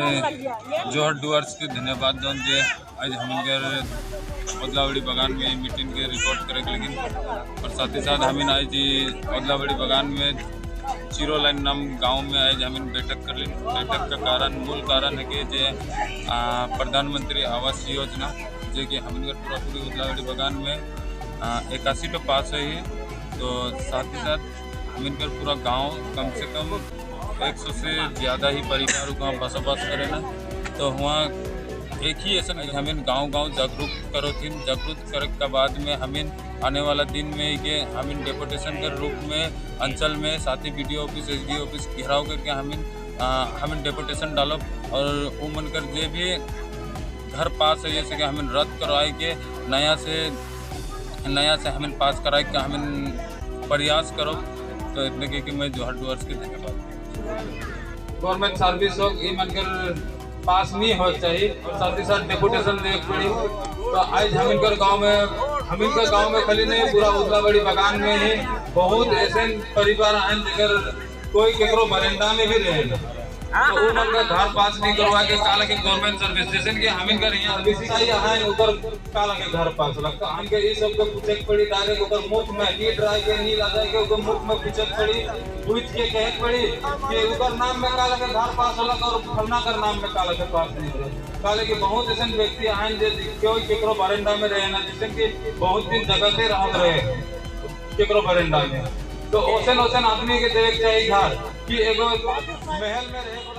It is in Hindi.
जोहर डुअर्स के धन्यवाद दौन जे आज हमिनकर ओदलावड़ी बगान में मीटिंग के रिकॉर्ड करे लेकिन और साथ ही साथ हमिन आज ओदलावड़ी बगान में जीरो लाइन नाम गांव में आज हमिन बैठक कर ली। बैठक का कारण मूल कारण है कि जे प्रधानमंत्री आवास योजना जो कि हमिनकर पूरा पूरी ओदलावड़ी बगान में 81 पे पास है। तो साथ ही साथ हमिनकर पूरा गांव कम से कम 100 से ज़्यादा ही परिवार वहाँ बसोबास करे ना। तो वहाँ एक ही ऐसा हमें गांव जागरूक करे के बाद में हमें आने वाला दिन में कि हमें डेपुटेशन के रूप में अंचल में साथ ही BDO ऑफिस SD ऑफिस घेराव करके हमें डेपुटेशन डालो और वो मनकर जे भी घर पास है जैसे कि हमें रद्द करवाए के नया से हमें पास कराए के हमें प्रयास करो। तो इतने कि मैं जोहर डुअर्स के धन्यवाद। गवर्नमेंट सर्विस हो ये मनकर पास नहीं हो चाहिए और साथ ही साथ डेपुटेशन दे पड़ी। तो आज हमिनकर गांव में खाली नहीं पूरा ओदलावड़ी बगान में ही बहुत ऐसे परिवार हैं जगह कोई केकरो बरेंडा में भी रहे तो वो मन का घर पास नहीं करवा के काला के गवर्नमेंट सर्विस जैसे कि हमिनकर यहाँ RBC है ऊपर काला के घर पास लगता हमके ये सब को पूछे पड़ी डायरेक्ट ऊपर मुफ्त में लीड ड्राई के नहीं लगा के ऊपर मुफ्त में पूछे पड़ी पूछ के कहे पड़ी कि ऊपर नाम में काला के घर पास होला और फलना कर नाम में काला के पास नहीं होला। काले के बहुत ऐसे व्यक्ति हैं जो क्यों केकरो बरेंडा में रहे ना जिससे कि बहुत दिन जगह से रह रहे केकरो बरेंडा में। तो ओसन आदमी के देख चाहिए घर कि एगो महल में रहे